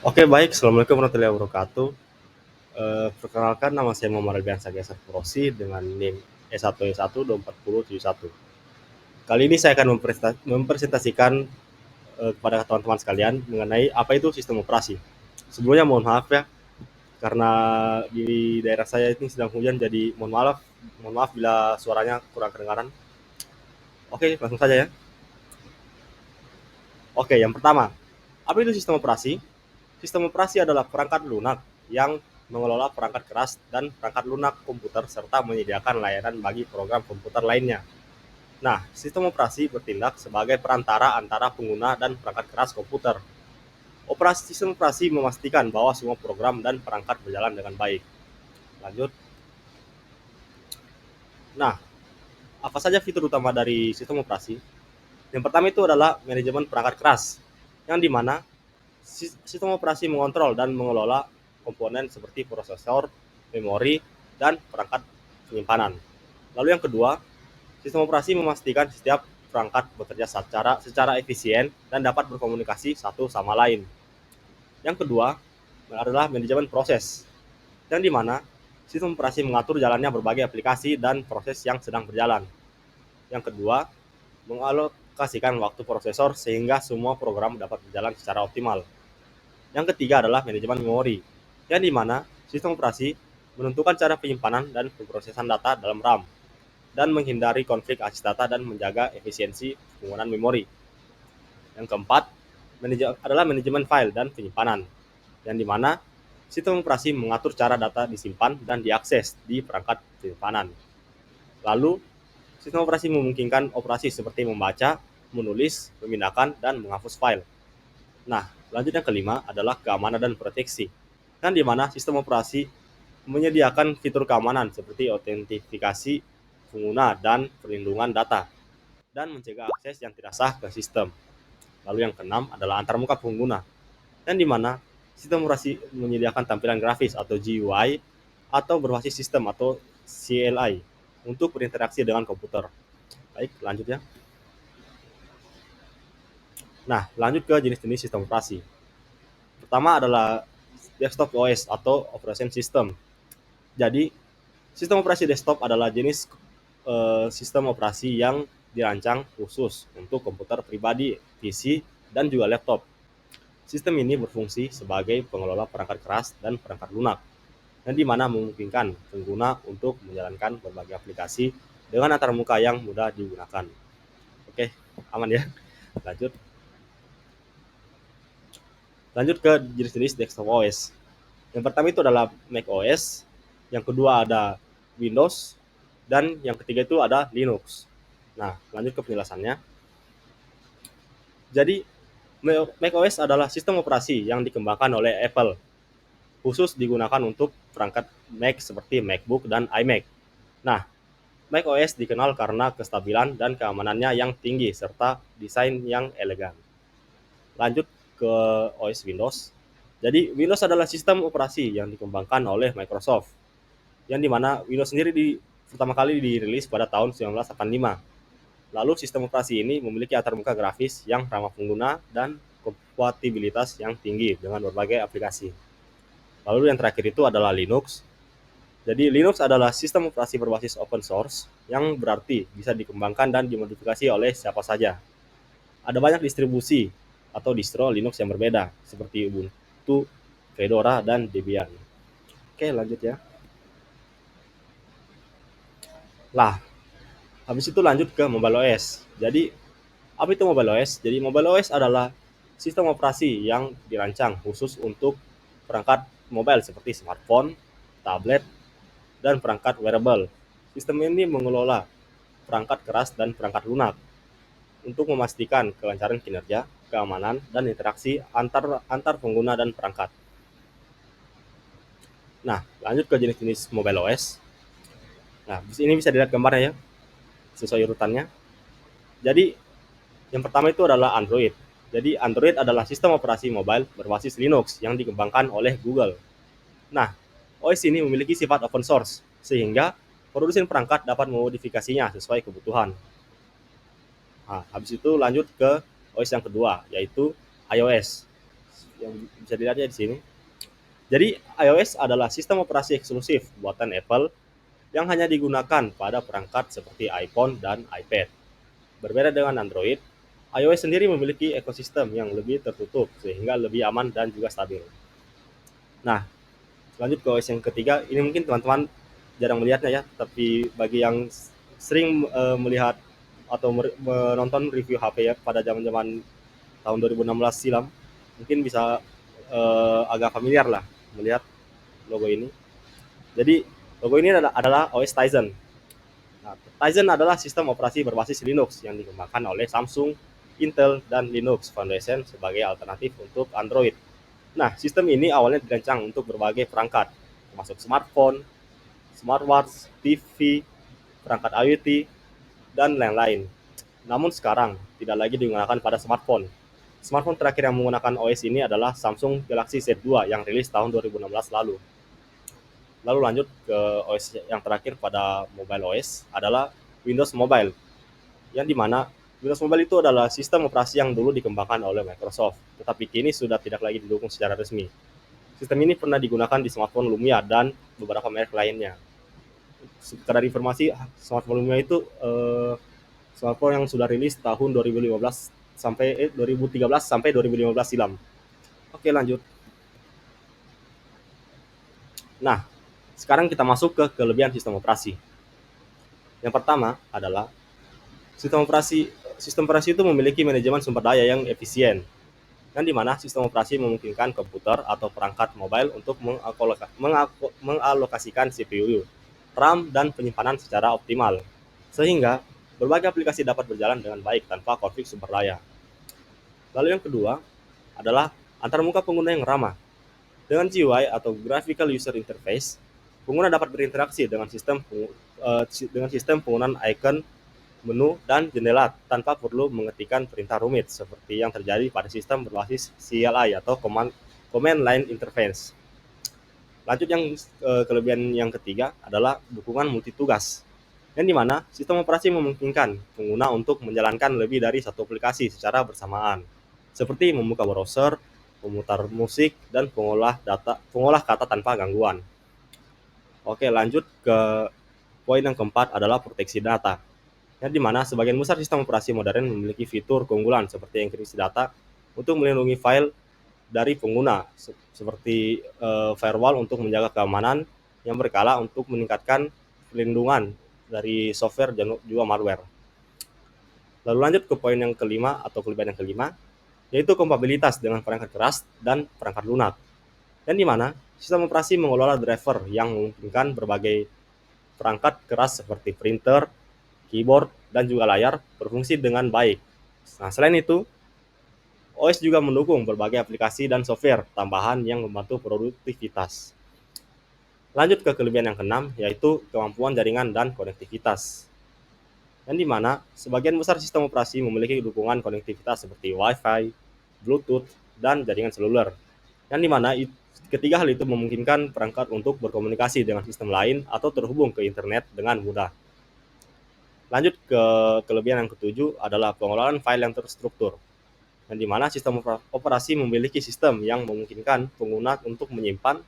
Oke, baik. Assalamualaikum warahmatullahi wabarakatuh. Perkenalkan, nama saya Muhammad Albiansa Geser Prosi dengan NIM E1E1247071. Kali ini saya akan mempresentasikan kepada teman-teman sekalian mengenai apa itu sistem operasi. Sebelumnya mohon maaf ya, karena di daerah saya ini sedang hujan, jadi mohon maaf bila suaranya kurang kedengaran. Oke, langsung saja ya. Oke, yang pertama, apa itu sistem operasi? Sistem operasi adalah perangkat lunak yang mengelola perangkat keras dan perangkat lunak komputer serta menyediakan layanan bagi program komputer lainnya. Nah, sistem operasi bertindak sebagai perantara antara pengguna dan perangkat keras komputer. Sistem operasi memastikan bahwa semua program dan perangkat berjalan dengan baik. Lanjut. Nah, apa saja fitur utama dari sistem operasi? Yang pertama itu adalah manajemen perangkat keras, yang dimana sistem operasi mengontrol dan mengelola komponen seperti prosesor, memori, dan perangkat penyimpanan. Lalu yang kedua, sistem operasi memastikan setiap perangkat bekerja secara efisien dan dapat berkomunikasi satu sama lain. Yang kedua adalah manajemen proses, yang dimana sistem operasi mengatur jalannya berbagai aplikasi dan proses yang sedang berjalan. Yang kedua, mengalokasikan waktu prosesor sehingga semua program dapat berjalan secara optimal. Yang ketiga adalah manajemen memori, yang dimana sistem operasi menentukan cara penyimpanan dan pemrosesan data dalam RAM, dan menghindari konflik akses data dan menjaga efisiensi penggunaan memori. Yang keempat adalah manajemen file dan penyimpanan, yang dimana sistem operasi mengatur cara data disimpan dan diakses di perangkat penyimpanan. Lalu, sistem operasi memungkinkan operasi seperti membaca, menulis, memindahkan, dan menghapus file. Nah, lanjut yang kelima adalah keamanan dan proteksi, yang dimana sistem operasi menyediakan fitur keamanan seperti autentifikasi pengguna dan perlindungan data, dan mencegah akses yang tidak sah ke sistem. Lalu yang keenam adalah antarmuka pengguna, yang dimana sistem operasi menyediakan tampilan grafis atau GUI atau berbasis sistem atau CLI untuk berinteraksi dengan komputer. Baik, lanjut ya. Nah, lanjut ke jenis-jenis sistem operasi. Pertama adalah desktop OS atau operation system. Jadi, sistem operasi desktop adalah jenis sistem operasi yang dirancang khusus untuk komputer pribadi, PC, dan juga laptop. Sistem ini berfungsi sebagai pengelola perangkat keras dan perangkat lunak, yang dimana memungkinkan pengguna untuk menjalankan berbagai aplikasi dengan antarmuka yang mudah digunakan. Oke, aman ya. Lanjut. Lanjut ke jenis-jenis desktop OS. Yang pertama itu adalah Mac OS, yang kedua ada Windows, dan yang ketiga itu ada Linux. Nah, lanjut ke penjelasannya. Jadi, macOS adalah sistem operasi yang dikembangkan oleh Apple, khusus digunakan untuk perangkat Mac seperti MacBook dan iMac. Nah, macOS dikenal karena kestabilan dan keamanannya yang tinggi serta desain yang elegan. Lanjut ke OS Windows. Jadi, Windows adalah sistem operasi yang dikembangkan oleh Microsoft, yang dimana Windows sendiri pertama kali dirilis pada tahun 1985. Lalu sistem operasi ini memiliki antarmuka grafis yang ramah pengguna dan kompatibilitas yang tinggi dengan berbagai aplikasi. Lalu yang terakhir itu adalah Linux. Jadi Linux adalah sistem operasi berbasis open source yang berarti bisa dikembangkan dan dimodifikasi oleh siapa saja. Ada banyak distribusi atau distro Linux yang berbeda seperti Ubuntu, Fedora, dan Debian. Oke, lanjut ya. Lah, habis itu lanjut ke Mobile OS. Jadi, apa itu Mobile OS? Jadi, Mobile OS adalah sistem operasi yang dirancang khusus untuk perangkat mobile seperti smartphone, tablet, dan perangkat wearable. Sistem ini mengelola perangkat keras dan perangkat lunak untuk memastikan kelancaran kinerja, keamanan, dan interaksi antar pengguna dan perangkat. Nah, lanjut ke jenis-jenis Mobile OS. Nah, ini bisa dilihat gambarnya ya, sesuai urutannya. Jadi, yang pertama itu adalah Android. Jadi Android adalah sistem operasi mobile berbasis Linux yang dikembangkan oleh Google. Nah, OS ini memiliki sifat open source, sehingga produsen perangkat dapat memodifikasinya sesuai kebutuhan. Nah, habis itu lanjut ke OS yang kedua, yaitu iOS. yang bisa dilihat ya di sini. Jadi iOS adalah sistem operasi eksklusif buatan Apple yang hanya digunakan pada perangkat seperti iPhone dan iPad. Berbeda dengan Android, iOS sendiri memiliki ekosistem yang lebih tertutup sehingga lebih aman dan juga stabil. Nah, lanjut ke OS yang ketiga, ini mungkin teman-teman jarang melihatnya ya, tapi bagi yang sering melihat atau menonton review HP ya pada zaman-zaman tahun 2016 silam, mungkin bisa agak familiar lah melihat logo ini. Jadi logo ini adalah OS Tizen. Nah, Tizen adalah sistem operasi berbasis Linux yang dikembangkan oleh Samsung, Intel, dan Linux Foundation sebagai alternatif untuk Android. Nah, sistem ini awalnya dirancang untuk berbagai perangkat, termasuk smartphone, smartwatch, TV, perangkat IoT, dan lain-lain. Namun sekarang tidak lagi digunakan pada smartphone. Smartphone terakhir yang menggunakan OS ini adalah Samsung Galaxy Z2 yang rilis tahun 2016 lalu. Lalu lanjut ke OS yang terakhir pada mobile OS adalah Windows Mobile, yang dimana Windows Mobile itu adalah sistem operasi yang dulu dikembangkan oleh Microsoft, tetapi kini sudah tidak lagi didukung secara resmi. Sistem ini pernah digunakan di smartphone Lumia dan beberapa merek lainnya. Sekedar informasi, smartphone Lumia itu smartphone yang sudah rilis tahun 2015 sampai 2013 sampai 2015 silam. Oke, lanjut. Nah, sekarang kita masuk ke kelebihan sistem operasi. Yang pertama adalah sistem operasi itu memiliki manajemen sumber daya yang efisien, dan di mana sistem operasi memungkinkan komputer atau perangkat mobile untuk mengalokasikan CPU, RAM, dan penyimpanan secara optimal, sehingga berbagai aplikasi dapat berjalan dengan baik tanpa konflik sumber daya. Lalu yang kedua adalah antarmuka pengguna yang ramah. Dengan GUI atau Graphical User Interface, pengguna dapat berinteraksi dengan sistem penggunaan icon, menu, dan jendela tanpa perlu mengetikkan perintah rumit seperti yang terjadi pada sistem berbasis CLI atau Command Line Interface. Lanjut yang kelebihan yang ketiga adalah dukungan multitugas, yang dimana sistem operasi memungkinkan pengguna untuk menjalankan lebih dari satu aplikasi secara bersamaan, seperti membuka browser, memutar musik, dan pengolah kata tanpa gangguan. Oke, lanjut ke poin yang keempat adalah proteksi data, yang dimana sebagian besar sistem operasi modern memiliki fitur keunggulan seperti enkripsi data untuk melindungi file dari pengguna, seperti firewall untuk menjaga keamanan yang berkala untuk meningkatkan perlindungan dari software dan juga malware. Lalu lanjut ke poin yang kelima atau kelebihan yang kelima, yaitu kompatibilitas dengan perangkat keras dan perangkat lunak, dan di mana sistem operasi mengelola driver yang memungkinkan berbagai perangkat keras seperti printer, keyboard, dan juga layar berfungsi dengan baik. Nah, selain itu, OS juga mendukung berbagai aplikasi dan software tambahan yang membantu produktivitas. Lanjut ke kelebihan yang keenam, yaitu kemampuan jaringan dan konektivitas, yang dimana sebagian besar sistem operasi memiliki dukungan konektivitas seperti Wi-Fi, Bluetooth, dan jaringan seluler, yang dimana ketiga hal itu memungkinkan perangkat untuk berkomunikasi dengan sistem lain atau terhubung ke internet dengan mudah. Lanjut ke kelebihan yang ketujuh adalah pengelolaan file yang terstruktur, yang dimana sistem operasi memiliki sistem yang memungkinkan pengguna untuk menyimpan,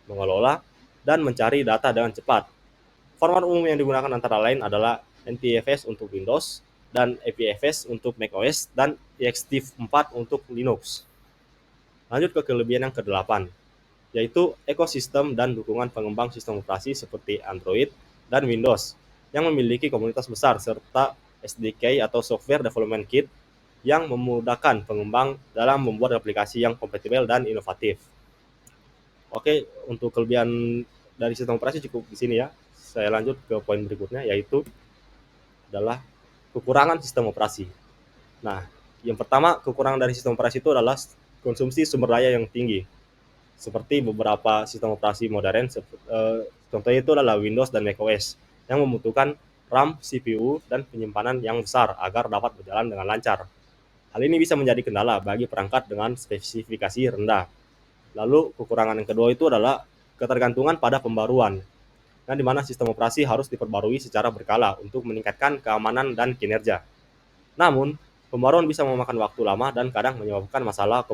mengelola, dan mencari data dengan cepat. Format umum yang digunakan antara lain adalah NTFS untuk Windows, dan APFS untuk macOS, dan ext4 untuk Linux. Lanjut ke kelebihan yang ke-8, yaitu ekosistem dan dukungan pengembang sistem operasi seperti Android dan Windows yang memiliki komunitas besar serta SDK atau Software Development Kit yang memudahkan pengembang dalam membuat aplikasi yang kompatibel dan inovatif. Oke, untuk kelebihan dari sistem operasi cukup di sini ya. Saya lanjut ke poin berikutnya, yaitu adalah kekurangan sistem operasi. Nah, yang pertama, kekurangan dari sistem operasi itu adalah konsumsi sumber daya yang tinggi, seperti beberapa sistem operasi modern, contohnya itu adalah Windows dan macOS, yang membutuhkan RAM, CPU, dan penyimpanan yang besar agar dapat berjalan dengan lancar. Hal ini bisa menjadi kendala bagi perangkat dengan spesifikasi rendah. Lalu kekurangan yang kedua itu adalah ketergantungan pada pembaruan, yang dimana sistem operasi harus diperbarui secara berkala untuk meningkatkan keamanan dan kinerja. Namun, pembaruan bisa memakan waktu lama dan kadang menyebabkan masalah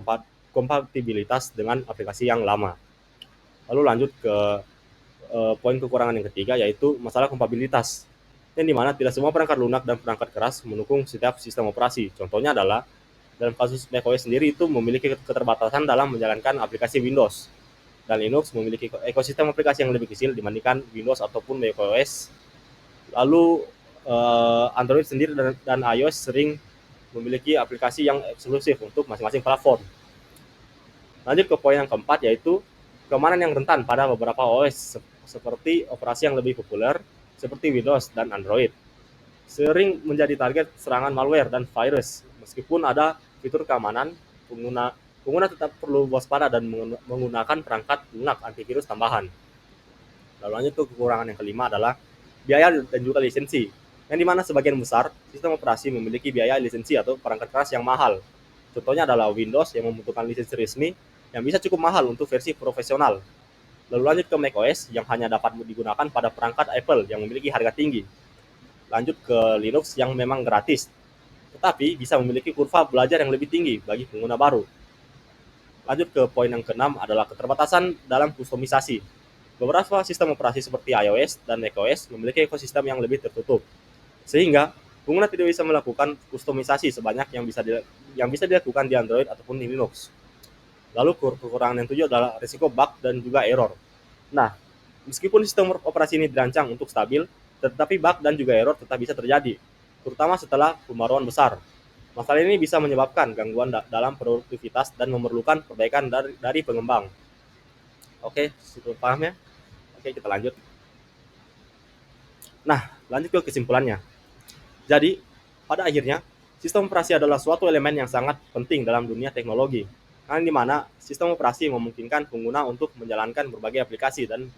kompatibilitas dengan aplikasi yang lama. Lalu lanjut ke poin kekurangan yang ketiga, yaitu masalah kompatibilitas, yang dimana tidak semua perangkat lunak dan perangkat keras mendukung setiap sistem operasi. Contohnya adalah dalam kasus macOS sendiri itu memiliki keterbatasan dalam menjalankan aplikasi Windows, dan Linux memiliki ekosistem aplikasi yang lebih kecil dibandingkan Windows ataupun macOS. Lalu Android sendiri dan iOS sering memiliki aplikasi yang eksklusif untuk masing-masing platform. Lanjut ke poin yang keempat, yaitu keamanan yang rentan pada beberapa OS seperti operasi yang lebih populer seperti Windows dan Android. Sering menjadi target serangan malware dan virus. Meskipun ada fitur keamanan, pengguna tetap perlu waspada dan menggunakan perangkat lunak antivirus tambahan. Lalu lanjut ke kekurangan yang kelima adalah biaya dan juga lisensi, yang dimana sebagian besar sistem operasi memiliki biaya lisensi atau perangkat keras yang mahal. Contohnya adalah Windows yang membutuhkan lisensi resmi yang bisa cukup mahal untuk versi profesional. Lalu lanjut ke macOS yang hanya dapat digunakan pada perangkat Apple yang memiliki harga tinggi. Lanjut ke Linux yang memang gratis, tetapi bisa memiliki kurva belajar yang lebih tinggi bagi pengguna baru. Lanjut ke poin yang keenam adalah keterbatasan dalam kustomisasi. Beberapa sistem operasi seperti iOS dan macOS memiliki ekosistem yang lebih tertutup, sehingga pengguna tidak bisa melakukan kustomisasi sebanyak yang bisa dilakukan di Android ataupun di Linux. Lalu kekurangan yang tujuh adalah risiko bug dan juga error. Nah, meskipun sistem operasi ini dirancang untuk stabil, tetapi bug dan juga error tetap bisa terjadi, terutama setelah pembaruan besar. Masalah ini bisa menyebabkan gangguan dalam produktivitas dan memerlukan perbaikan dari pengembang. Oke, sudah paham ya? Oke, kita lanjut. Nah, lanjut ke kesimpulannya. Jadi, pada akhirnya, sistem operasi adalah suatu elemen yang sangat penting dalam dunia teknologi, di mana sistem operasi memungkinkan pengguna untuk menjalankan berbagai aplikasi dan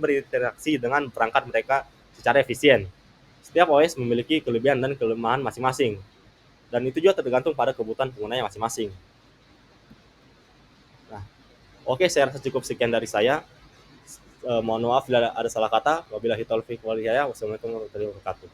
berinteraksi dengan perangkat mereka secara efisien. Setiap OS memiliki kelebihan dan kelemahan masing-masing, dan itu juga tergantung pada kebutuhan penggunanya masing-masing. Nah, oke, saya rasa cukup sekian dari saya. Mohon maaf bila ada salah kata. Wabillahi taufiq wal hidayah. Wassalamualaikum warahmatullahi wabarakatuh.